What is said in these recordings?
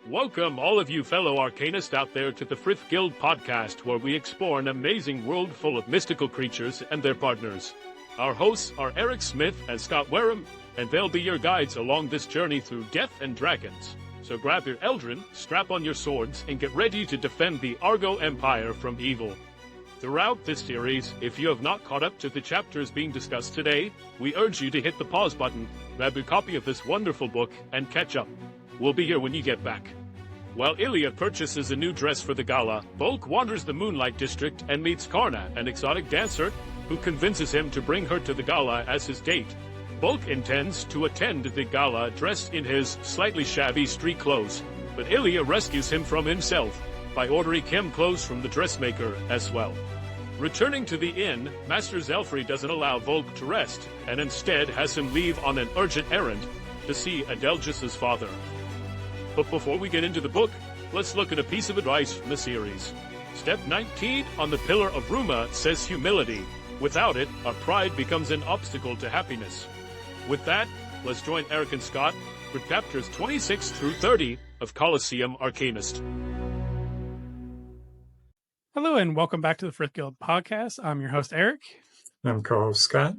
Welcome, all of you fellow arcanists out there, to the Frith Guild podcast, where we explore an amazing world full of mystical creatures and their partners. Our hosts are Eric Smith and Scott Wareham, and they'll be your guides along this journey through death and dragons. So grab your Eldrin, strap on your swords, and get ready to defend the Argo Empire from evil. Throughout this series, if you have not caught up to the chapters being discussed today, we urge you to hit the pause button, grab a copy of this wonderful book, and catch up. We'll be here when you get back. While Ilya purchases a new dress for the gala, Volke wanders the Moonlight District and meets Karna, an exotic dancer, who convinces him to bring her to the gala as his date. Volke intends to attend the gala dressed in his slightly shabby street clothes, but Ilya rescues him from himself by ordering him clothes from the dressmaker as well. Returning to the inn, Master Zelfrey doesn't allow Volke to rest, and instead has him leave on an urgent errand to see Adelgis' father. But before we get into the book, let's look at a piece of advice from the series. Step 19 on the Pillar of Ruma says humility. Without it, our pride becomes an obstacle to happiness. With that, let's join Eric and Scott for chapters 26 through 30 of Coliseum Arcanist. Hello and welcome back to the Frith Guild podcast. I'm your host, Eric. I'm co-host Scott.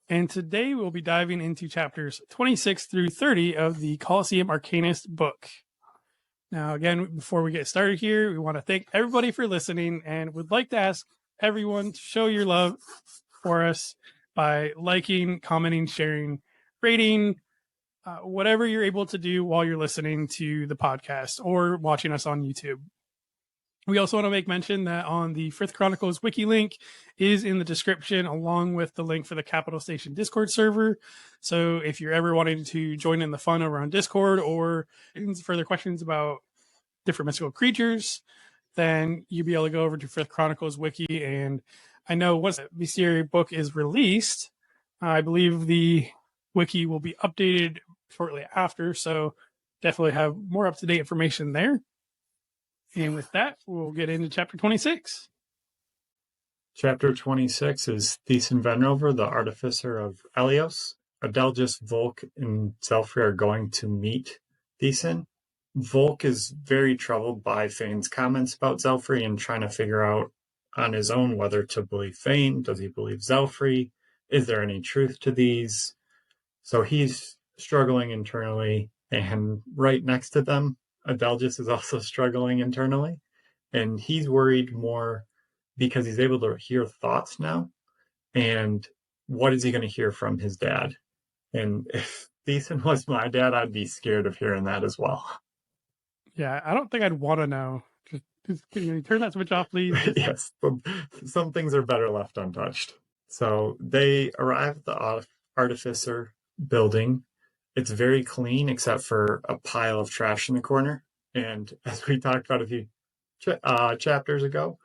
And today we'll be diving into chapters 26 through 30 of the Coliseum Arcanist book. Now, again, before we get started here, we want to thank everybody for listening and would like to ask everyone to show your love for us by liking, commenting, sharing, rating, whatever you're able to do while you're listening to the podcast or watching us on YouTube. We also want to make mention that on the Frith Chronicles Wiki link is in the description, along with the link for the Capital Station Discord server. So if you're ever wanting to join in the fun over on Discord or further questions about different mystical creatures, then you'll be able to go over to Frith Chronicles Wiki. And I know once the bestiary book is released, I believe the wiki will be updated shortly after. So definitely have more up-to-date information there. And with that, we'll get into chapter 26. Chapter 26 is Theasin Venrover, the artificer of Elios. Adelgis, Volke, and Zelfrey are going to meet Theasin. Volke is very troubled by Fane's comments about Zelfrey and trying to figure out on his own whether to believe Fane. Does he believe Zelfrey? Is there any truth to these? So he's struggling internally, and right next to them, Adelgis is also struggling internally, and he's worried more because he's able to hear thoughts now. And what is he going to hear from his dad? And if Theasin was my dad, I'd be scared of hearing that as well. Yeah, I don't think I'd want to know. Just can you turn that switch off, please? Yes, some things are better left untouched. So they arrive at the artificer building. It's very clean, except for a pile of trash in the corner. And as we talked about a few chapters ago,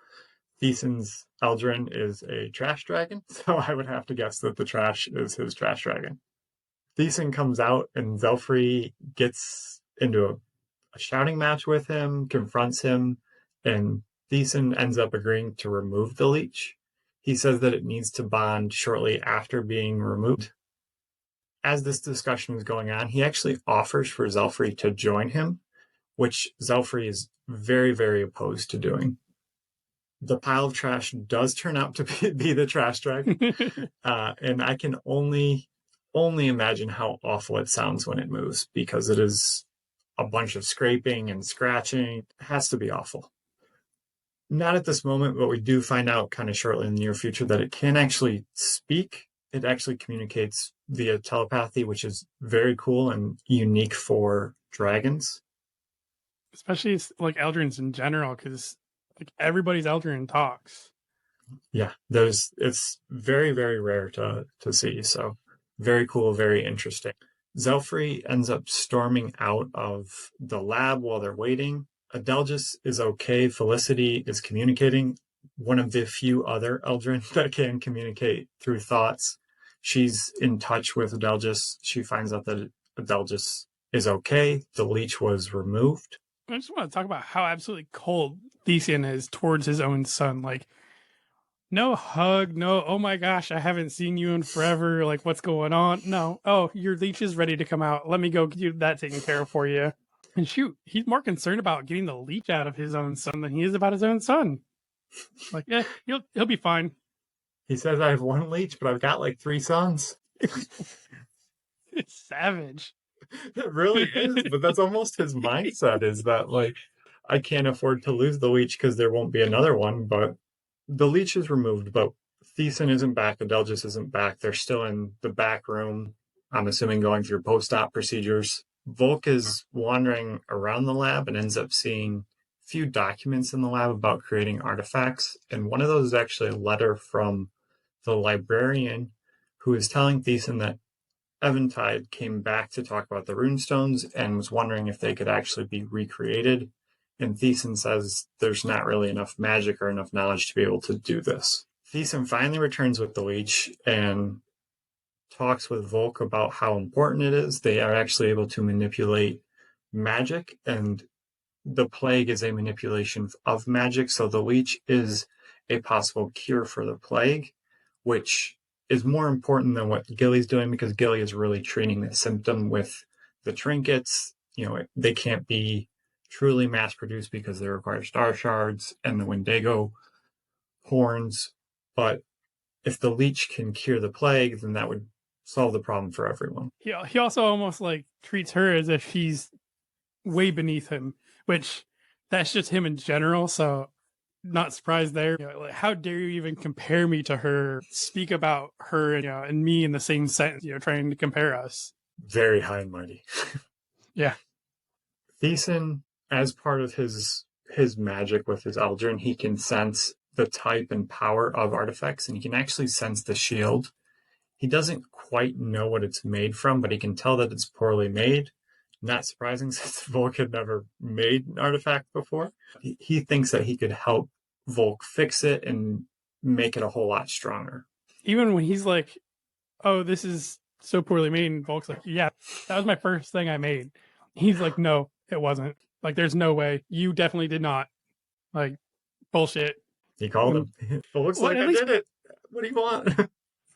Theasin's Eldrin is a trash dragon. So I would have to guess that the trash is his trash dragon. Theasin comes out and Zelfrey gets into a shouting match with him, confronts him, and Theasin ends up agreeing to remove the leech. He says that it needs to bond shortly after being removed. As this discussion is going on, he actually offers for Zelfrey to join him, which Zelfrey is very, very opposed to doing. The pile of trash does turn out to be the trash dragon, and I can only imagine how awful it sounds when it moves, because it is a bunch of scraping and scratching. It has to be awful. Not at this moment, but we do find out kind of shortly in the near future that it can actually speak. It actually communicates via telepathy, which is very cool and unique for dragons. Especially like Eldrins in general, because like everybody's Eldrin talks. Yeah, it's very, very rare to see. So very cool, very interesting. Zelfrey ends up storming out of the lab while they're waiting. Adelgis is okay. Felicity is communicating. One of the few other Eldrin that can communicate through thoughts. She's in touch with Adelgis. She finds out that Adelgis is okay. The leech was removed. I just want to talk about how absolutely cold Theasin is towards his own son. Like, no hug, no, oh my gosh, I haven't seen you in forever. Like, what's going on? No, oh, your leech is ready to come out. Let me go get you that taken care of for you. And shoot, he's more concerned about getting the leech out of his own son than he is about his own son. Like, yeah, he'll be fine. He says, I have one leech, but I've got like 3 sons. It's savage. It really is, but that's almost his mindset, is that, like, I can't afford to lose the leech because there won't be another one. But the leech is removed, but Theasin isn't back, Adelgis isn't back. They're still in the back room, I'm assuming going through post-op procedures. Volke is wandering around the lab and ends up seeing a few documents in the lab about creating artifacts. And one of those is actually a letter from the librarian who is telling Theasin that Eventide came back to talk about the runestones and was wondering if they could actually be recreated. And Theasin says there's not really enough magic or enough knowledge to be able to do this. Theasin finally returns with the leech and talks with Volke about how important it is. They are actually able to manipulate magic, and the plague is a manipulation of magic. So the leech is a possible cure for the plague, which is more important than what Gillie's doing, because Gillie is really treating the symptom with the trinkets. They can't be truly mass produced because they require star shards and the Wendigo horns. But if the leech can cure the plague, then that would solve the problem for everyone. He also almost like treats her as if she's way beneath him, which that's just him in general. So not surprised there. Like, how dare you even compare me to her? Speak about her and me in the same sentence, trying to compare us. Very high and mighty. Yeah. Theasin, as part of his magic with his Eldrin, he can sense the type and power of artifacts, and he can actually sense the shield. He doesn't quite know what it's made from, but he can tell that it's poorly made. Not surprising, since Volke had never made an artifact before. He thinks that he could help Volke fix it and make it a whole lot stronger. Even when he's like, oh, this is so poorly made, and Volke's like, yeah, that was my first thing I made. He's like, no, it wasn't. Like, there's no way. You definitely did not. Like, bullshit. He called him. It looks like I did it. What do you want?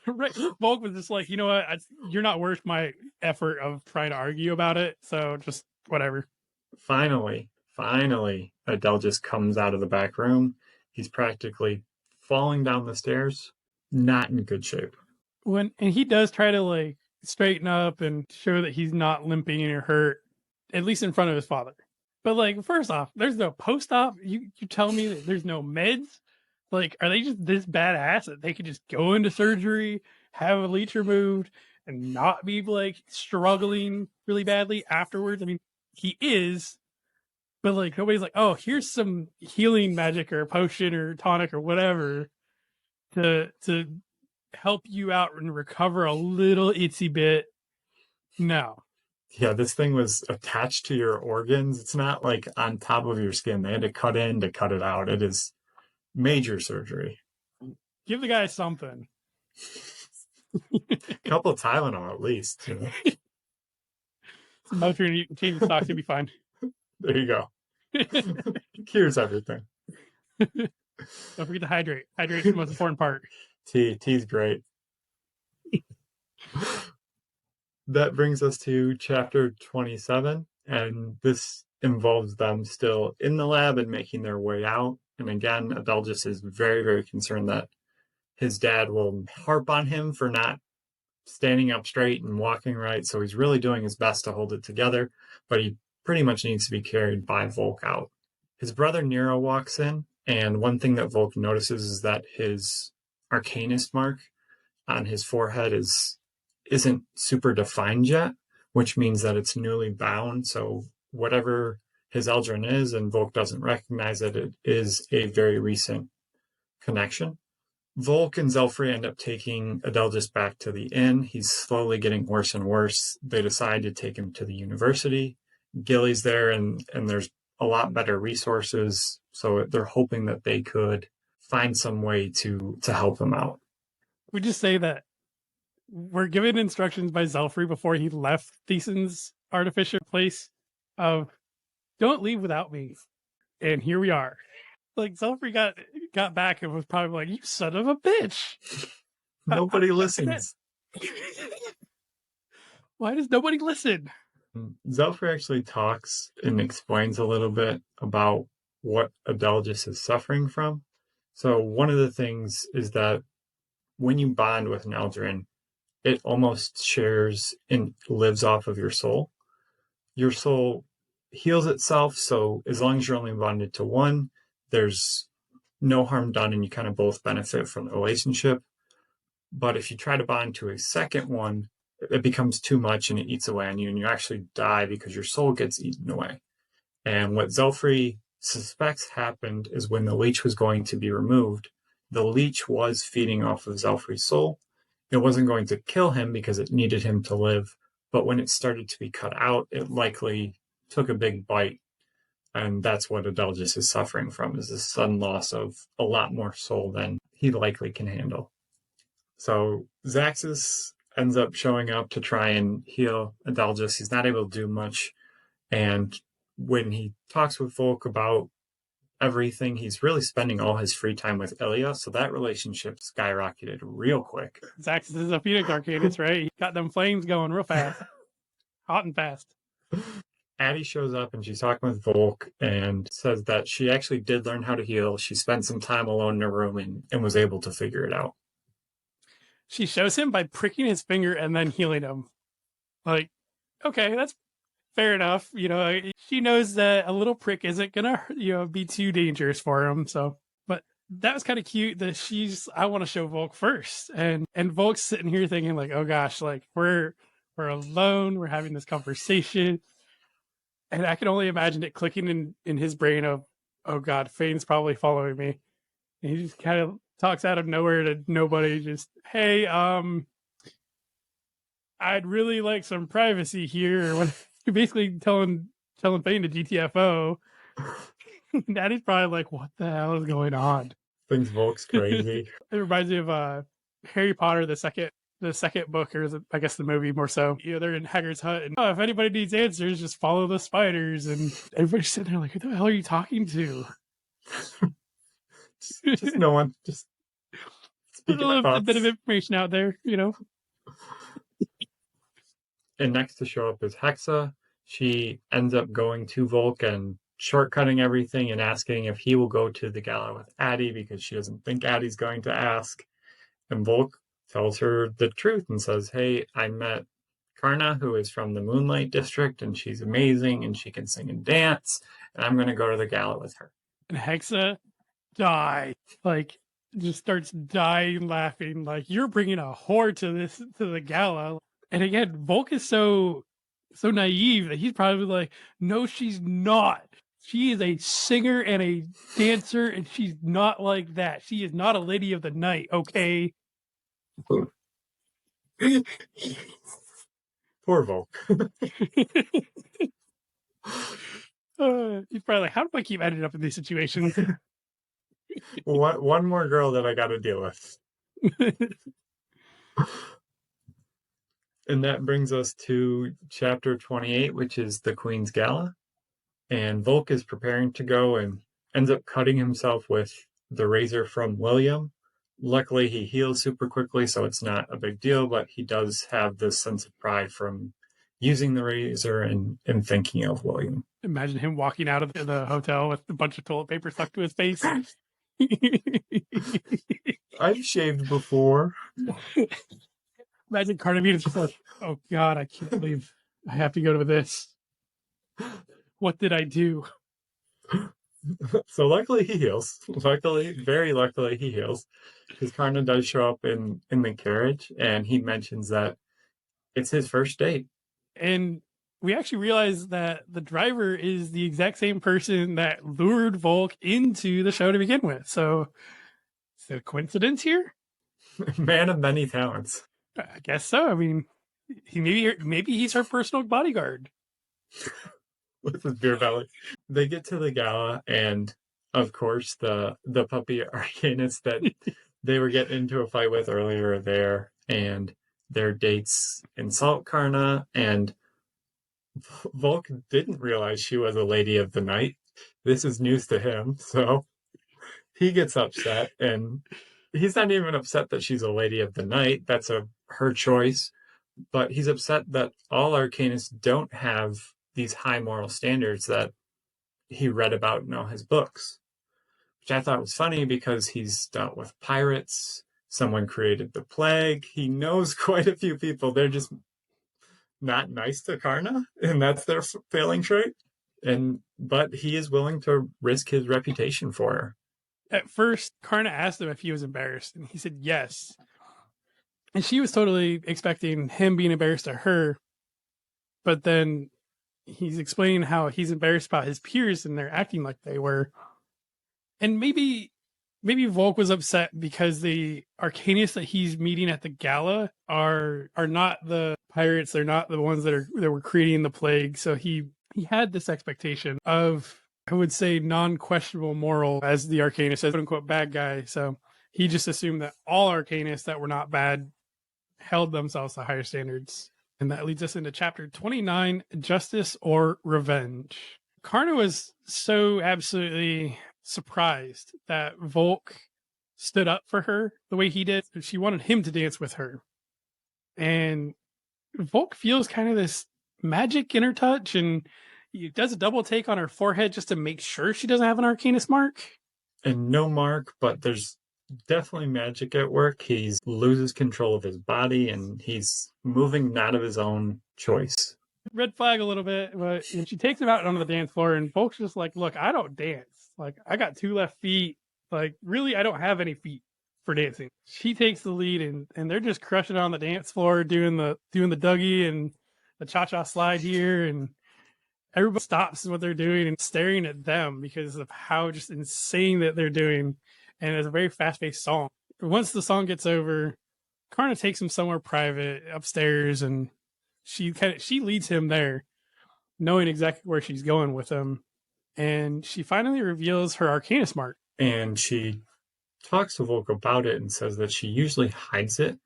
Right. Volke was just like, you know what? You're not worth my effort of trying to argue about it. So just whatever. Finally, Adelgis comes out of the back room. He's practically falling down the stairs. Not in good shape. And he does try to like straighten up and show that he's not limping or hurt, at least in front of his father. But like, first off, there's no post-op. You tell me that there's no meds? Like, are they just this badass that they could just go into surgery, have a leech removed, and not be like struggling really badly afterwards? I mean, he is, but like nobody's like, oh, here's some healing magic or a potion or tonic or whatever to help you out and recover a little itsy bit. No. Yeah, this thing was attached to your organs. It's not like on top of your skin. They had to cut in to cut it out. It is major surgery. Give the guy something. A couple of Tylenol at least. Some Motrin, you can change the socks, you'll be fine. There you go. Cures everything. Don't forget to hydrate. Hydrate's the most important part. Tea's great. That brings us to chapter 27, and this involves them still in the lab and making their way out. And again, Adelgis is very, very concerned that his dad will harp on him for not standing up straight and walking right. So he's really doing his best to hold it together, but he pretty much needs to be carried by Volke out. His brother Nero walks in, and one thing that Volke notices is that his Arcanist mark on his forehead isn't super defined yet, which means that it's newly bound. So whatever his Eldrin is, and Volke doesn't recognize it is a very recent connection. Volke and Zelfrey end up taking Adelgis back to the inn. He's slowly getting worse and worse. They decide to take him to the university. Gillie's there, and there's a lot better resources. So they're hoping that they could find some way to help him out. We just say that we're given instructions by Zelfrey before he left Theasin's artificial place of, don't leave without me. And here we are. Like, Zelfrey got back and was probably like, you son of a bitch. Nobody listens. Why does nobody listen? Zelfrey actually talks and explains a little bit about what Adelgis is suffering from. So one of the things is that when you bond with an Eldrin, it almost shares and lives off of your soul. Your soul heals itself, so as long as you're only bonded to one, there's no harm done and you kind of both benefit from the relationship. But if you try to bond to a second one, it becomes too much and it eats away on you and you actually die because your soul gets eaten away. And what Zelfrey suspects happened is when the leech was going to be removed, the leech was feeding off of Zelfrey's soul. It wasn't going to kill him because it needed him to live, but when it started to be cut out, it likely took a big bite. And that's what Adelgis is suffering from, is this sudden loss of a lot more soul than he likely can handle. So Zaxxas ends up showing up to try and heal Adelgis. He's not able to do much. And when he talks with Volke about everything, he's really spending all his free time with Ilya. So that relationship skyrocketed real quick. Zaxxas is a Phoenix Arcanist, right? He got them flames going real fast. Hot and fast. Atty shows up and she's talking with Volke and says that she actually did learn how to heal. She spent some time alone in a room and was able to figure it out. She shows him by pricking his finger and then healing him. Like, okay, that's fair enough. You know, she knows that a little prick isn't gonna, be too dangerous for him. So, but that was kind of cute that I want to show Volke first, and Volke's sitting here thinking like, oh gosh, like we're alone, we're having this conversation, and I can only imagine it clicking in his brain of, oh god, Fane's probably following me, and he just kind of talks out of nowhere to nobody, just, hey, I'd really like some privacy here. When you're basically telling Fane to GTFO. Daddy's probably like, what the hell is going on? Thinks Volke's crazy. It reminds me of Harry Potter, the second book, or I guess the movie more so. They're in Hagrid's hut, and if anybody needs answers, just follow the spiders. And everybody's sitting there like, who the hell are you talking to? just no one. Just speaking a bit of information out there, And next to show up is Hexa. She ends up going to Volke and shortcutting everything and asking if he will go to the Gala with Atty because she doesn't think Atty's going to ask. And Volke tells her the truth and says, hey, I met Karna, who is from the Moonlight District, and she's amazing and she can sing and dance, and I'm going to go to the Gala with her. And Hexa dies. Like, just starts dying laughing, like, you're bringing a whore to the Gala. And again, Volke is so naive that he's probably like, no, she's not. She is a singer and a dancer, and she's not like that. She is not a lady of the night, okay? Poor Volke. He's probably like, how do I keep ending up in these situations? One more girl that I got to deal with. And that brings us to chapter 28, which is the Queen's Gala. And Volke is preparing to go and ends up cutting himself with the razor from William. Luckily, he heals super quickly, so it's not a big deal, but he does have this sense of pride from using the razor and thinking of William. Imagine him walking out of the hotel with a bunch of toilet paper stuck to his face. I've shaved before. Imagine Karna being just like, oh god, I can't believe I have to go to this. What did I do? So luckily he heals. Very luckily he heals. Because Karna does show up in the carriage, and he mentions that it's his first date. And we actually realize that the driver is the exact same person that lured Volke into the show to begin with. So, is it a coincidence here? Man of many talents. I guess so. I mean, maybe he's her personal bodyguard. With his beer belly. They get to the Gala, and of course the puppy Arcanist that they were getting into a fight with earlier are there, and their dates insult Karna, and Volke didn't realize she was a lady of the night. This is news to him, so he gets upset, and he's not even upset that she's a lady of the night. That's her choice. But he's upset that all arcanists don't have these high moral standards that he read about in all his books, which I thought was funny because he's dealt with pirates. Someone created the plague. He knows quite a few people. They're just not nice to Karna, and that's their failing trait. But he is willing to risk his reputation for her. At first, Karna asked him if he was embarrassed, and he said yes. And she was totally expecting him being embarrassed to her. But then he's explaining how he's embarrassed about his peers and they're acting like they were. And maybe Volke was upset because the arcanists that he's meeting at the gala are not the pirates. They're not the ones that were creating the plague. So he had this expectation of, I would say, non-questionable moral as the arcanist, as quote unquote bad guy. So he just assumed that all arcanists that were not bad held themselves to higher standards. And that leads us into chapter 29, Justice or Revenge. Karna was so absolutely surprised that Volke stood up for her the way he did. She wanted him to dance with her. And Volke feels kind of this magic in her touch, and he does a double take on her forehead just to make sure she doesn't have an arcanist mark. And no mark, but there's definitely magic at work. He loses control of his body, and he's moving not of his own choice. Red flag a little bit, but she takes him out onto the dance floor, and Volke's just like, look, I don't dance. Like, I got 2 left feet. Like, really, I don't have any feet for dancing. She takes the lead, and they're just crushing it on the dance floor, doing the Dougie and the cha-cha slide here, and everybody stops what they're doing and staring at them because of how just insane that they're doing. And it's a very fast-paced song. Once the song gets over, Karna takes him somewhere private upstairs, and she leads him there, knowing exactly where she's going with him. And she finally reveals her arcanist mark. And she talks to Volke about it and says that she usually hides it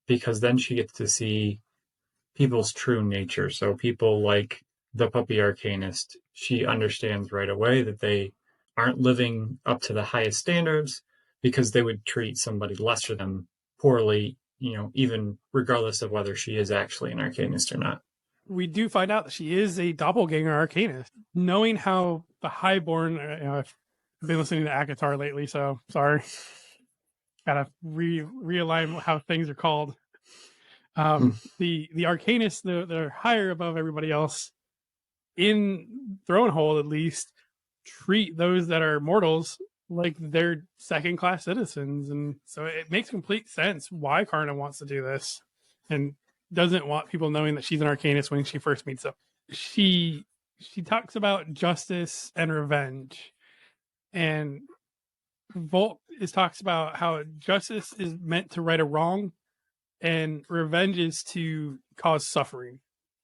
because then she gets to see people's true nature. So people like the puppy arcanist, she understands right away that they aren't living up to the highest standards because they would treat somebody lesser than them poorly, even regardless of whether she is actually an arcanist or not. We do find out that she is a doppelganger arcanist. Knowing how the Highborn, I've been listening to Akatar lately, so sorry. Gotta realign how things are called. The arcanists, they're higher above everybody else. In Thronehold, at least, treat those that are mortals like they're second-class citizens. And so it makes complete sense why Karna wants to do this and doesn't want people knowing that she's an arcanist when she first meets them. She talks about justice and revenge. And Volke talks about how justice is meant to right a wrong and revenge is to cause suffering,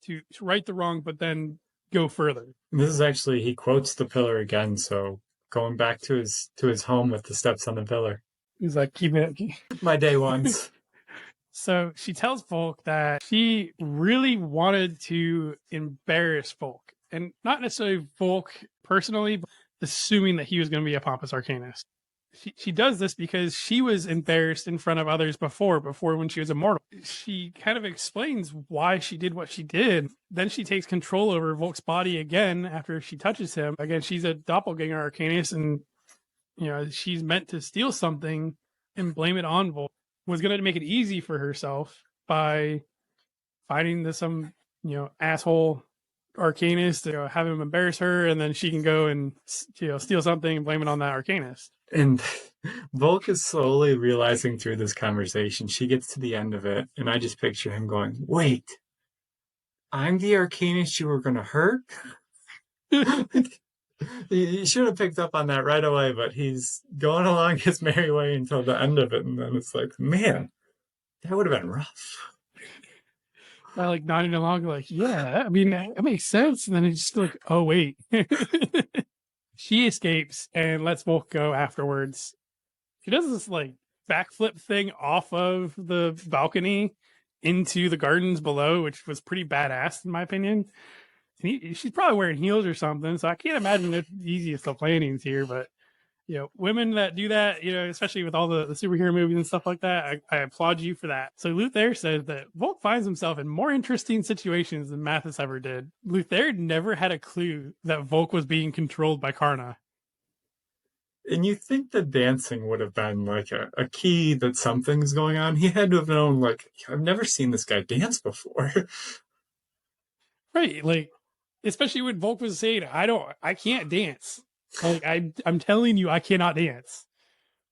to right the wrong, but then go further. This is actually, he quotes the pillar again, so going back to his home with the steps on the pillar. He's like, keep it. My day ones. So she tells Volke that she really wanted to embarrass Volke, and not necessarily Volke personally, but assuming that he was going to be a pompous arcanist. She does this because she was embarrassed in front of others before when she was immortal. She kind of explains why she did what she did. Then she takes control over Volke's body again after she touches him. Again, she's a doppelganger arcanist, and she's meant to steal something and blame it on Volke. Was going to make it easy for herself by finding some asshole arcanist to have him embarrass her, and then she can go and steal something and blame it on that arcanist. And Volke is slowly realizing through this conversation, she gets to the end of it, and I just picture him going, wait, I'm the arcanist you were going to hurt? He should have picked up on that right away, but he's going along his merry way until the end of it, and then it's like, man, that would have been rough. I like nodding along, like, yeah, I mean, that makes sense. And then he's just like, oh, wait. She escapes and lets Volke go afterwards. She does this like backflip thing off of the balcony into the gardens below, which was pretty badass in my opinion. She's probably wearing heels or something, so I can't imagine it's the easiest of landings here, but women that do that, especially with all the superhero movies and stuff like that, I applaud you for that. So Luther says that Volk finds himself in more interesting situations than Mathis ever did. Luther never had a clue that Volk was being controlled by Karna. And you think the dancing would have been like a key that something's going on. He had to have known, like, I've never seen this guy dance before. Right, like, especially when Volk was saying, I can't dance. Like, I'm telling you, I cannot dance.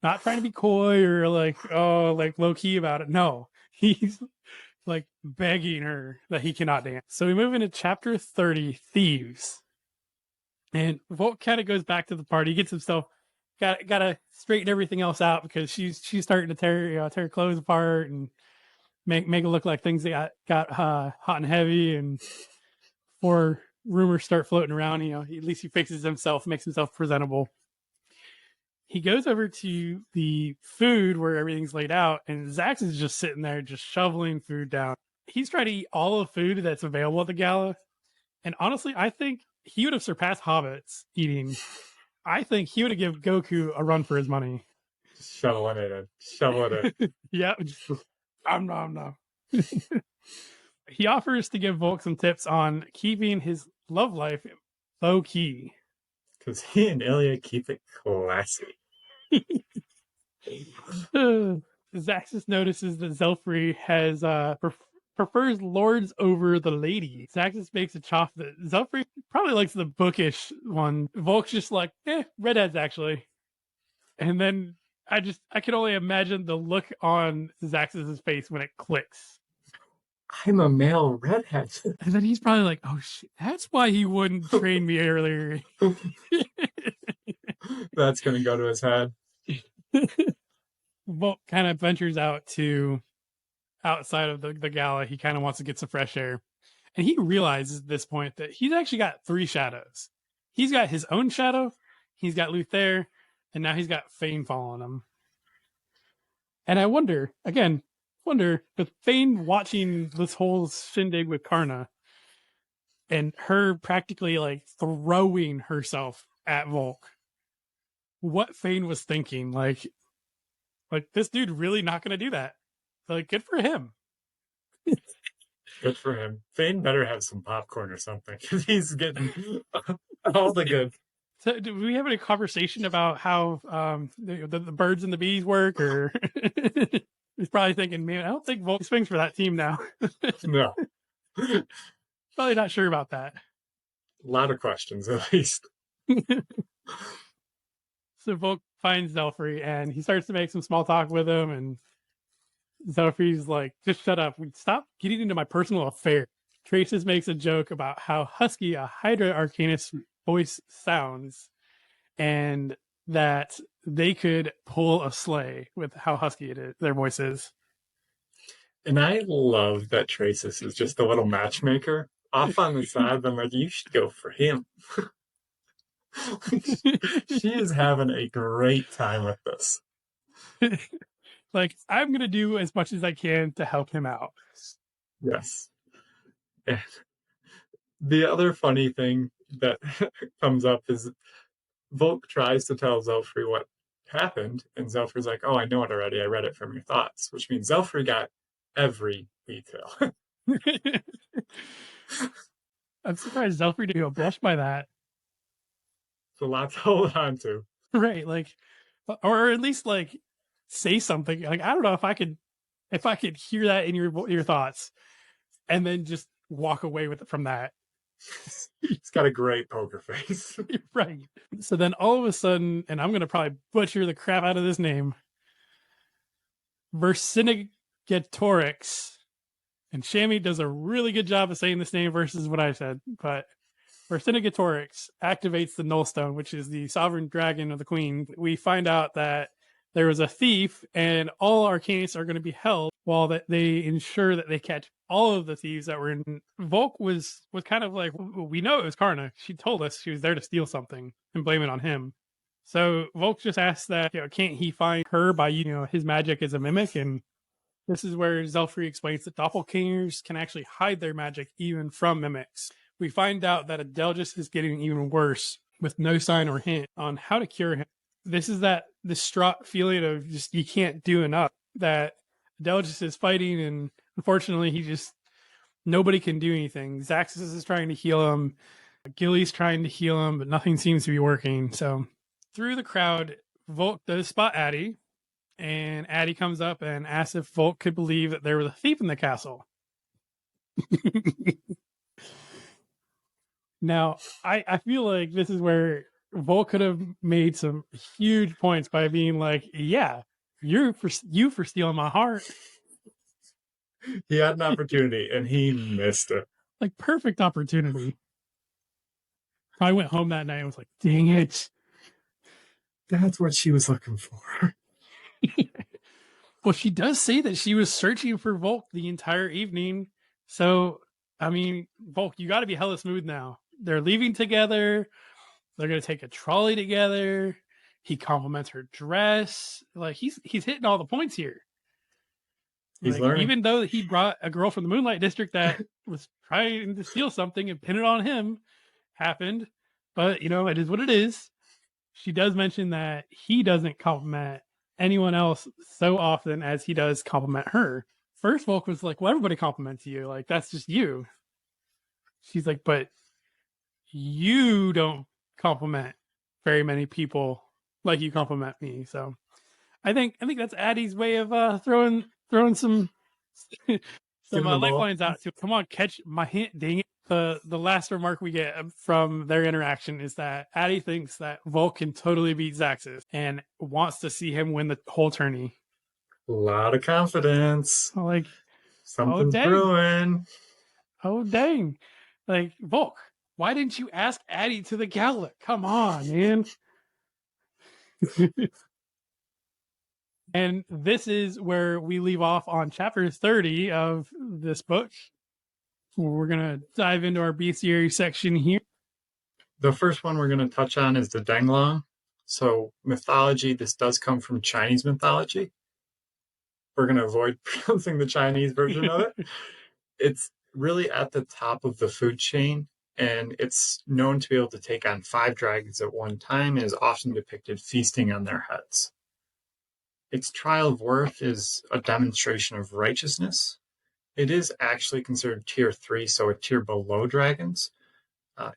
Not trying to be coy or like low key about it. No, he's like begging her that he cannot dance. So we move into chapter 30, Thieves. And Volk kind of goes back to the party, gets himself, gotta straighten everything else out because she's starting to tear her clothes apart and make it look like things got hot and heavy. And before rumors start floating around, at least he fixes himself, makes himself presentable. He goes over to the food where everything's laid out, and Zax is just sitting there, just shoveling food down. He's trying to eat all the food that's available at the gala. And honestly, I think he would have surpassed hobbits eating. I think he would have given Goku a run for his money. Shoveling it in. Shovel it in. Yeah. No. He offers to give Volk some tips on keeping his love life low key. Because he and Ilya keep it classy. Zaxxus notices that Zelfrey has prefers lords over the lady. Zaxxus makes a chop that Zelfrey probably likes the bookish one. Volk's just like, redheads actually. And then I can only imagine the look on Zaxxus's face when it clicks. I'm a male redhead. And then he's probably like, oh shit, that's why he wouldn't train me earlier. That's going to go to his head. Volk kind of ventures out to outside of the gala. He kind of wants to get some fresh air. And he realizes at this point that he's actually got 3 shadows. He's got his own shadow, he's got Luther, and now he's got Fane following him. And I wonder, with Fane watching this whole shindig with Karna and her practically like throwing herself at Volk, what Fane was thinking, like this dude really not going to do that. Like, good for him. Good for him. Fane better have some popcorn or something because he's getting all the good. So, do we have any conversation about how the birds and the bees work? Or he's probably thinking, man, I don't think Volk swings for that team now. No. Probably not sure about that. A lot of questions, at least. So Volk finds Zelfrey and he starts to make some small talk with him, and Zelfrey's like, just shut up. Stop getting into my personal affair. Traces makes a joke about how husky a Hydra Arcanist voice sounds and that they could pull a sleigh with how husky it is, their voice is. And I love that Traces is just a little matchmaker off on the side. I'm like, you should go for him. She is having a great time with this. Like, I'm going to do as much as I can to help him out. Yes. And the other funny thing that comes up is Volk tries to tell Zelfrey what happened, and Zelfrey's like, oh, I know it already. I read it from your thoughts, which means Zelfrey got every detail. I'm surprised Zelfrey didn't blush by that. It's a lot to hold on to. Right, like, or at least like say something. Like, I don't know if I could hear that in your thoughts, and then just walk away with it from that. He's got a great poker face. Right. So then all of a sudden, and I'm going to probably butcher the crap out of this name, Vercingetorix, and Shammy does a really good job of saying this name versus what I said, but Vercingetorix activates the Nullstone, which is the sovereign dragon of the queen. We find out that there was a thief, and all Arcanists are going to be held while that they ensure that they catch all of the thieves that were in. Volk was kind of like, we know it was Karna. She told us she was there to steal something and blame it on him. So Volk just asks that, can't he find her by, his magic as a mimic? And this is where Zelfrey explains that doppelgangers can actually hide their magic even from mimics. We find out that Adelgis is getting even worse with no sign or hint on how to cure him. this is that distraught feeling of just you can't do enough. That Adelgis is fighting, and unfortunately, nobody can do anything. Zaxxas is trying to heal him. Gillie's trying to heal him, but nothing seems to be working. So through the crowd, Volke does spot Atty, and Atty comes up and asks if Volke could believe that there was a thief in the castle. Now, I feel like this is where Volke could have made some huge points by being like, yeah, you for stealing my heart. He had an opportunity and he missed it. Like, perfect opportunity. I went home that night and was like, dang it. That's what she was looking for. Well, she does say that she was searching for Volke the entire evening. So, I mean, Volke, you got to be hella smooth now. They're leaving together. They're going to take a trolley together. He compliments her dress. Like, he's hitting all the points here. He's learning. Even though he brought a girl from the Moonlight District that was trying to steal something and pin it on him, happened. But, it is what it is. She does mention that he doesn't compliment anyone else so often as he does compliment her. First, Volke was like, well, everybody compliments you. Like, that's just you. She's like, but you don't compliment very many people like you compliment me. So I think that's Atty's way of throwing some lifelines out to, come on, catch my hint, dang it. The last remark we get from their interaction is that Atty thinks that Volke can totally beat Zaxxas and wants to see him win the whole tourney. A lot of confidence. Like, something's brewing. Oh, dang. Like, Volke, why didn't you ask Atty to the Gala? Come on, man. And this is where we leave off on chapter 30 of this book. We're going to dive into our bestiary section here. The first one we're going to touch on is the Denglong. So mythology, this does come from Chinese mythology. We're going to avoid pronouncing the Chinese version of it. It's really at the top of the food chain, and it's known to be able to take on 5 dragons at one time and is often depicted feasting on their heads. Its trial of worth is a demonstration of righteousness. It is actually considered tier 3, so a tier below dragons.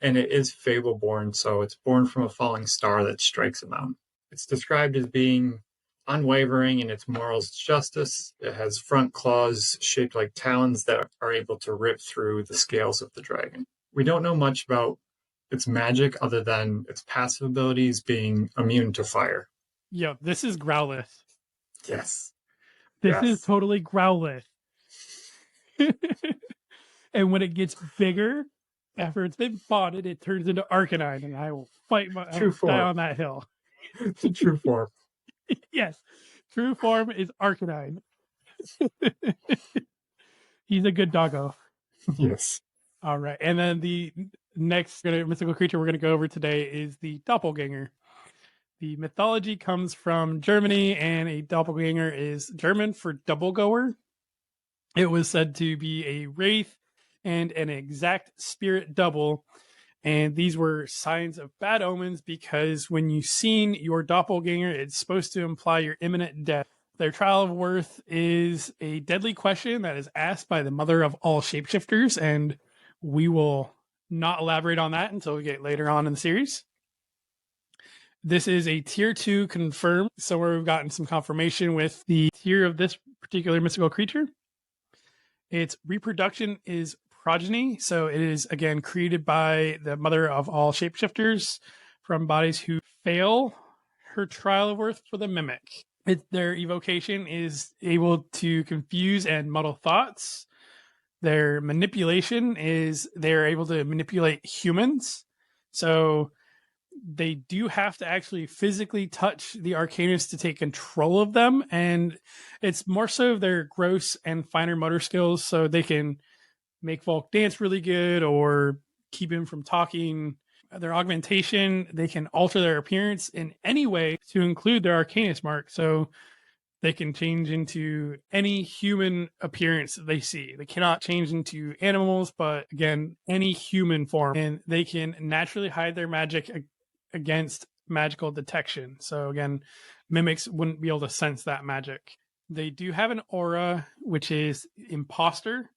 And it is fable-born, so it's born from a falling star that strikes a mountain. It's described as being unwavering in its morals and justice. It has front claws shaped like talons that are able to rip through the scales of the dragon. We don't know much about its magic other than its passive abilities being immune to fire. Yo, this is Growlithe. Yes. This is totally Growlithe. And when it gets bigger, after it's been bonded, it turns into Arcanine, and I will fight die on that hill. It's a true form. Yes. True form is Arcanine. He's a good doggo. Yes. All right. And then the next mythical creature we're going to go over today is the Doppelganger. The mythology comes from Germany, and a doppelganger is German for double goer. It was said to be a wraith and an exact spirit double. And these were signs of bad omens because when you've seen your doppelganger, it's supposed to imply your imminent death. Their trial of worth is a deadly question that is asked by the mother of all shapeshifters, and we will not elaborate on that until we get later on in the series. This is a tier 2 confirmed, so we've gotten some confirmation with the tier of this particular mystical creature. Its reproduction is progeny, so it is, again, created by the mother of all shapeshifters from bodies who fail her trial of worth for the mimic. Their evocation is able to confuse and muddle thoughts. Their manipulation is they're able to manipulate humans. So they do have to actually physically touch the Arcanist to take control of them. And it's more so their gross and finer motor skills. So they can make Volke dance really good or keep him from talking. Their augmentation, they can alter their appearance in any way to include their Arcanist mark. So they can change into any human appearance that they see. They cannot change into animals, but again, any human form. And they can naturally hide their magic against magical detection. So again, mimics wouldn't be able to sense that magic. They do have an aura, which is imposter,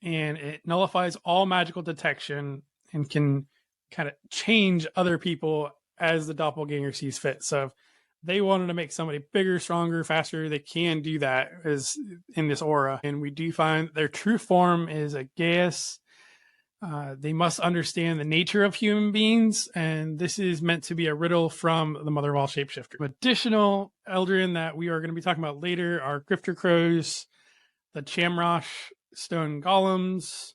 and it nullifies all magical detection and can kind of change other people as the doppelganger sees fit. So if they wanted to make somebody bigger, stronger, faster, they can do that as in this aura. And we do find their true form is a Gaius. They must understand the nature of human beings, and this is meant to be a riddle from the Mother of all Shapeshifters. Additional Eldrin that we are going to be talking about later are Grifter Crows, the Chamrosh Stone Golems.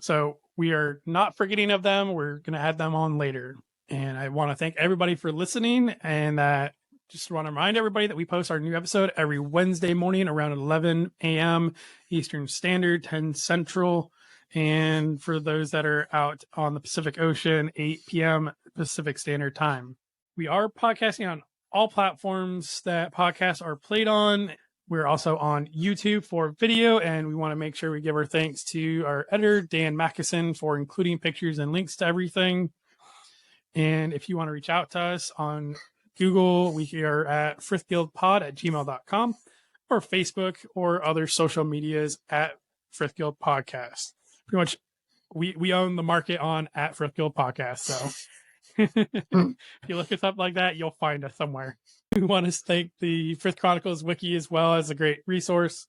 So we are not forgetting of them. We're going to add them on later. And I want to thank everybody for listening, and just want to remind everybody that we post our new episode every Wednesday morning around 11 a.m. Eastern Standard, 10 Central. And for those that are out on the Pacific Ocean, 8 p.m. Pacific Standard Time. We are podcasting on all platforms that podcasts are played on. We're also on YouTube for video, and we want to make sure we give our thanks to our editor, Dan Mackison, for including pictures and links to everything. And if you want to reach out to us on Google, we are at frithguildpod@gmail.com, or Facebook or other social medias at Frith Guild Podcast. Pretty much, we own the market on at Frith Guild Podcast. So if you look us up like that, you'll find us somewhere. We want to thank the Frith Chronicles Wiki as well as a great resource.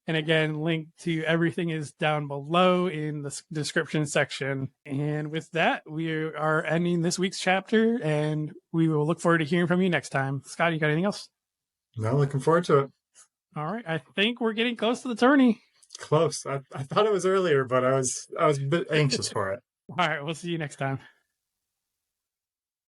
And again, link to everything is down below in the description section. And with that, we are ending this week's chapter, and we will look forward to hearing from you next time. Scott, you got anything else? No, looking forward to it. All right. I think we're getting close to the tourney. Close. I thought it was earlier, but I was a bit anxious for it. All right. We'll see you next time.